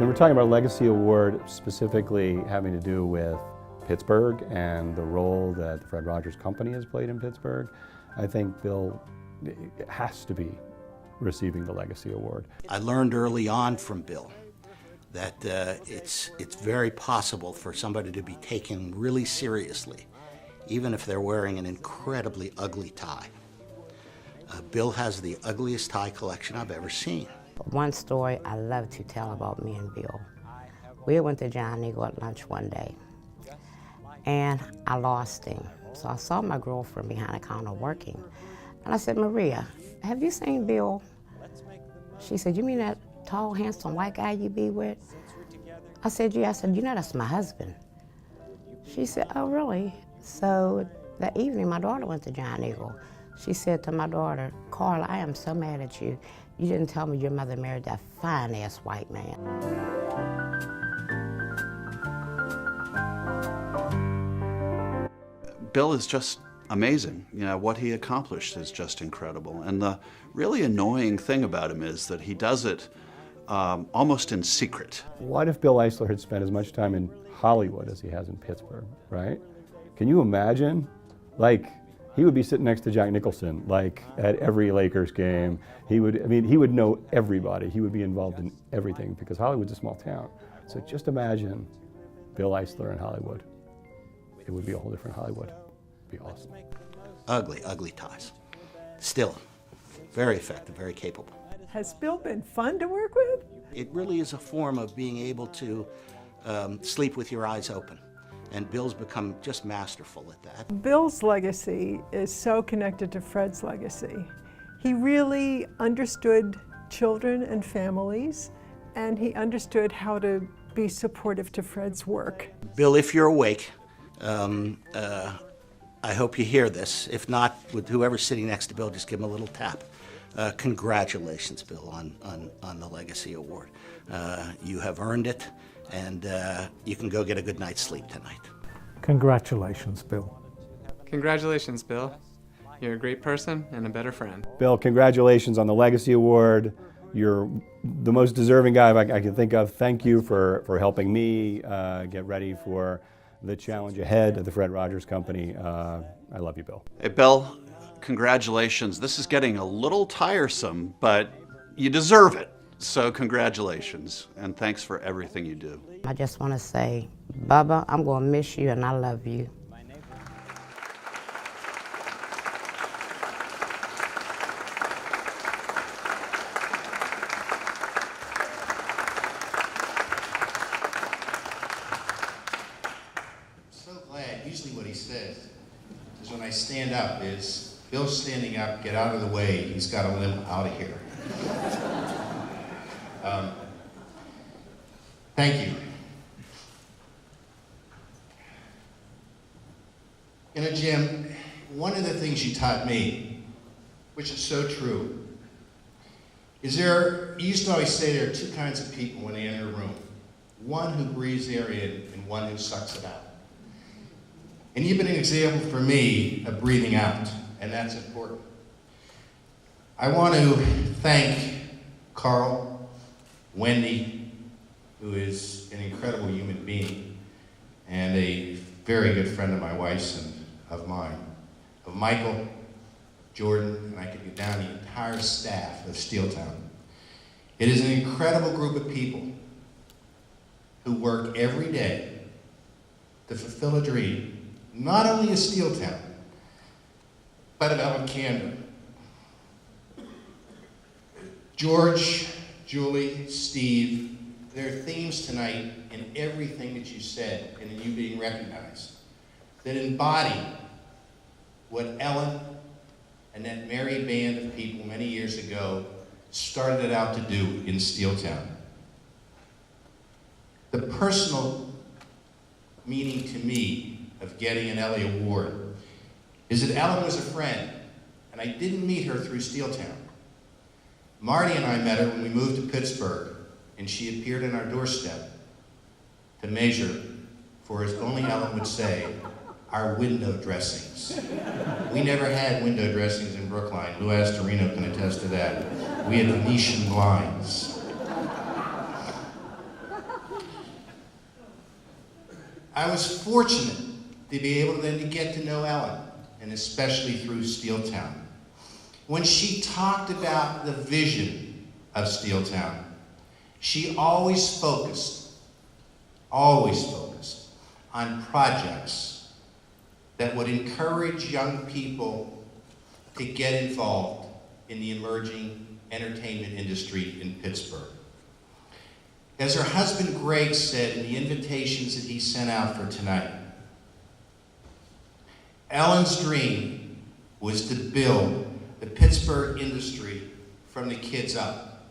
When we're talking about a legacy award specifically having to do with Pittsburgh and the role that the Fred Rogers Company has played in Pittsburgh, I think Bill has to be receiving the Legacy Award. I learned early on from Bill that it's very possible for somebody to be taken really seriously, even if they're wearing an incredibly ugly tie. Bill has the ugliest tie collection I've ever seen. One story I love to tell about me and Bill. We went to John Eagle at lunch one day, and I lost him. So I saw my girlfriend behind the counter working, and I said, Maria, have you seen Bill? She said, you mean that tall, handsome white guy you be with? I said, yeah. I said, you know, that's my husband. She said, oh, really? So that evening, my daughter went to John Eagle. She said to my daughter, Carla, I am so mad at you. You didn't tell me your mother married that fine-ass white man. Bill is just amazing. You know, what he accomplished is just incredible. And the really annoying thing about him is that he does it almost in secret. What if Bill Eisler had spent as much time in Hollywood as he has in Pittsburgh, right? Can you imagine? Like, he would be sitting next to Jack Nicholson, like, at every Lakers game. He would know everybody. He would be involved in everything because Hollywood's a small town. So just imagine Bill Eisler in Hollywood. It would be a whole different Hollywood. It'd be awesome. Ugly, ugly ties. Still, very effective, very capable. Has Bill been fun to work with? It really is a form of being able to sleep with your eyes open. And Bill's become just masterful at that. Bill's legacy is so connected to Fred's legacy. He really understood children and families, and he understood how to be supportive to Fred's work. Bill, if you're awake, I hope you hear this. If not, with whoever's sitting next to Bill, just give him a little tap. Congratulations, Bill, on the Legacy Award. You have earned it, and you can go get a good night's sleep tonight. Congratulations, Bill. Congratulations, Bill. You're a great person and a better friend. Bill, congratulations on the Legacy Award. You're the most deserving guy I can think of. Thank you for helping me get ready for the challenge ahead of the Fred Rogers Company. I love you, Bill. Hey, Bill, congratulations. This is getting a little tiresome, but you deserve it. So congratulations, and thanks for everything you do. I just want to say, Bubba, I'm going to miss you and I love you. So glad. Usually what he says is when I stand up is, Bill's standing up, get out of the way, he's got to limp out of here. Thank you. You know, Jim, one of the things you taught me, which is so true, is you used to always say there are two kinds of people when they enter a room. One who breathes air in and one who sucks it out. And you've been an example for me of breathing out, and that's important. I want to thank Carl, Wendy, who is an incredible human being and a very good friend of my wife's and of mine, of Michael, Jordan, and I could go down the entire staff of Steeltown. It is an incredible group of people who work every day to fulfill a dream, not only of Steeltown, but of Ellen Candor. George, Julie, Steve, there are themes tonight in everything that you said and in you being recognized that embody what Ellen and that merry band of people many years ago started it out to do in Steeltown. The personal meaning to me of getting an Elly Award is that Ellen was a friend, and I didn't meet her through Steeltown. Marty and I met her when we moved to Pittsburgh, and she appeared on our doorstep to measure, for as only Ellen would say, our window dressings. We never had window dressings in Brookline. Lou Astorino can attest to that. We had Venetian blinds. I was fortunate to be able then to get to know Ellen, and especially through Steeltown. When she talked about the vision of Steeltown, she always focused on projects that would encourage young people to get involved in the emerging entertainment industry in Pittsburgh. As her husband Greg said in the invitations that he sent out for tonight, Ellen's dream was to build the Pittsburgh industry from the kids up.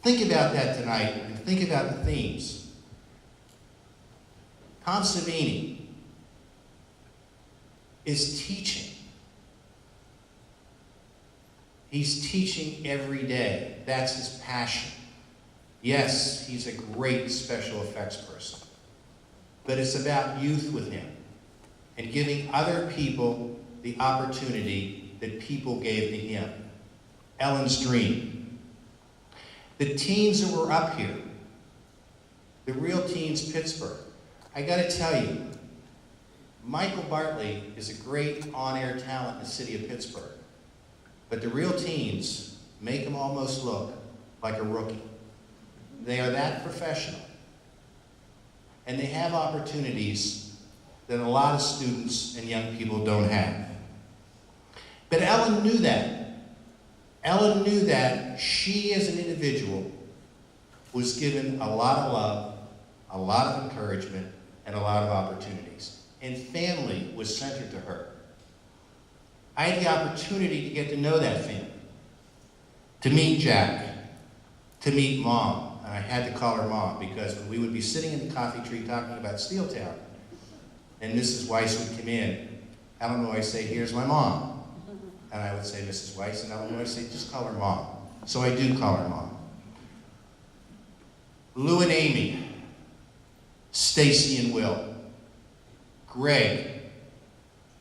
Think about that tonight and think about the themes. Tom Savini is teaching. He's teaching every day. That's his passion. Yes, he's a great special effects person, but it's about youth with him and giving other people the opportunity that people gave to him. Ellen's dream. The teens that were up here, the Real Teens Pittsburgh, I gotta tell you, Michael Bartley is a great on-air talent in the city of Pittsburgh, but the Real Teens make him almost look like a rookie. They are that professional, and they have opportunities that a lot of students and young people don't have. But Ellen knew that. Ellen knew that she, as an individual, was given a lot of love, a lot of encouragement, and a lot of opportunities. And family was centered to her. I had the opportunity to get to know that family, to meet Jack, to meet Mom. And I had to call her Mom because when we would be sitting in the coffee tree talking about Steeltown, and Mrs. Weiss would come in, Ellen would always say, "Here's my mom." And I would say, "Mrs. Weiss," and Ellen would always say, "Just call her Mom." So I do call her Mom. Lou and Amy, Stacy and Will, Greg,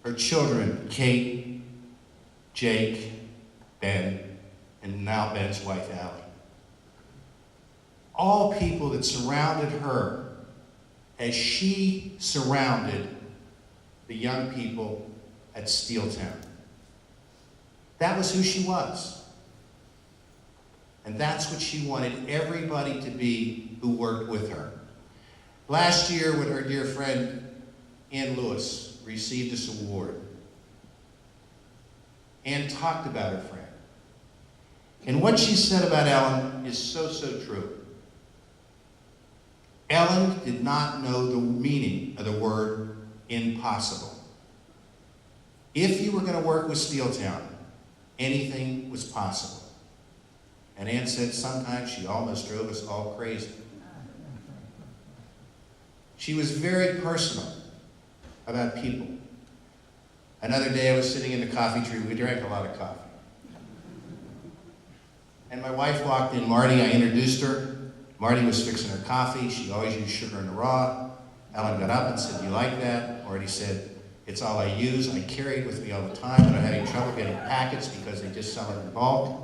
her children, Kate, Jake, Ben, and now Ben's wife, Elly. All people that surrounded her as she surrounded the young people at Steeltown. That was who she was. And that's what she wanted everybody to be who worked with her. Last year, when her dear friend Ann Lewis received this award, Ann talked about her friend. And what she said about Ellen is so, so true. Ellen did not know the meaning of the word impossible. If you were going to work with Steeltown, anything was possible. And Ann said sometimes she almost drove us all crazy. She was very personal about people. Another day I was sitting in the coffee tree. We drank a lot of coffee. And my wife walked in, Marty. I introduced her. Marty was fixing her coffee. She always used sugar in the raw. Ellen got up and said, "Do you like that?" Marty said, "It's all I use. I carry it with me all the time, and I'm having trouble getting packets because they just sell it in bulk."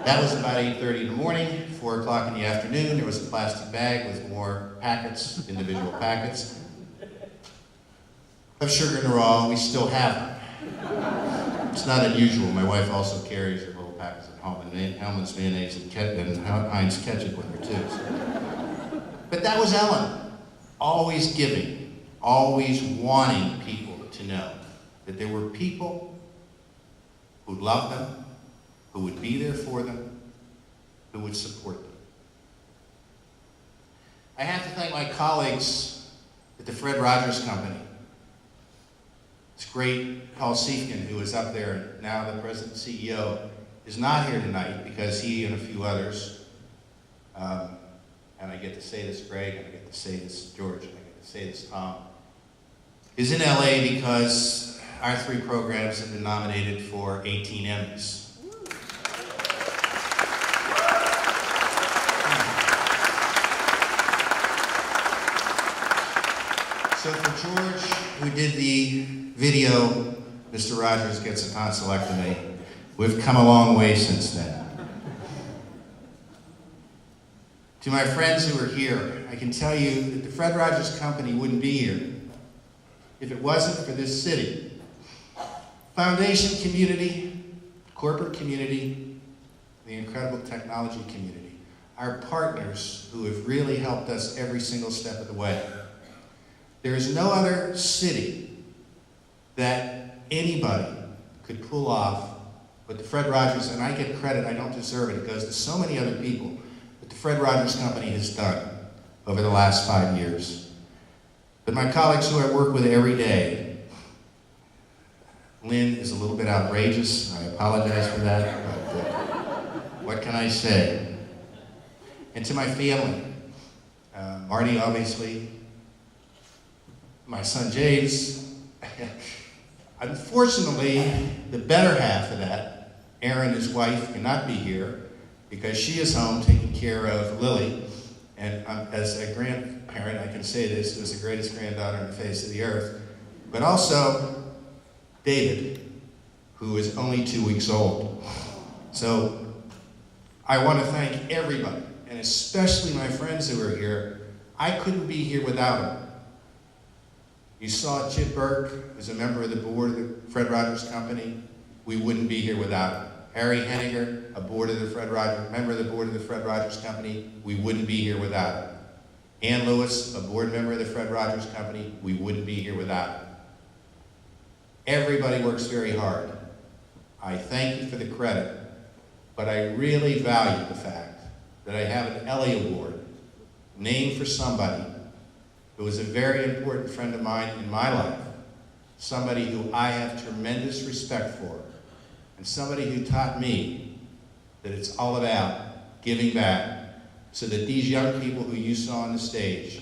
That was about 8:30 in the morning. 4 o'clock in the afternoon, there was a plastic bag with more packets, individual packets, of sugar in the raw. We still have them. It's not unusual. My wife also carries her little packets at home, and Hellmann's mayonnaise and Heinz ketchup with her too. But that was Ellen, always giving, always wanting people to know that there were people who loved them, who would be there for them, who would support them. I have to thank my colleagues at the Fred Rogers Company. It's great. Paul Siefkin, who is up there now, the president and CEO, is not here tonight because he and a few others, and I get to say this, Greg, and I get to say this, George, and I get to say this, Tom, is in LA because our 3 programs have been nominated for 18 Emmys. So for George, who did the video, Mr. Rogers Gets a Tonsillectomy, we've come a long way since then. To my friends who are here, I can tell you that the Fred Rogers Company wouldn't be here if it wasn't for this city. Foundation community, corporate community, the incredible technology community, our partners who have really helped us every single step of the way. There is no other city that anybody could pull off but the Fred Rogers, and I get credit, I don't deserve it, it goes to so many other people, but the Fred Rogers Company has done over the last 5 years. But my colleagues who I work with every day, Lynn is a little bit outrageous, I apologize for that, but what can I say? And to my family, Marty obviously, my son James, unfortunately, the better half of that, Erin, his wife, cannot be here because she is home taking care of Lily. And as a grandparent, I can say this, was the greatest granddaughter on the face of the earth. But also, David, who is only 2 weeks old. So, I want to thank everybody, and especially my friends who are here. I couldn't be here without them. You saw Chip Burke, who's a member of the board of the Fred Rogers Company. We wouldn't be here without him. Harry Henniger, member of the board of the Fred Rogers Company. We wouldn't be here without him. Ann Lewis, a board member of the Fred Rogers Company. We wouldn't be here without him. Everybody works very hard. I thank you for the credit, but I really value the fact that I have an Elly Award named for somebody who was a very important friend of mine in my life, somebody who I have tremendous respect for, and somebody who taught me that it's all about giving back so that these young people who you saw on the stage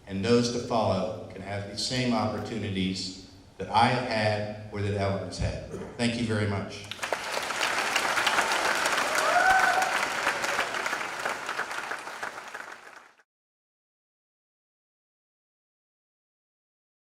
and those to follow can have the same opportunities that I have had or that Ellen has had. Thank you very much.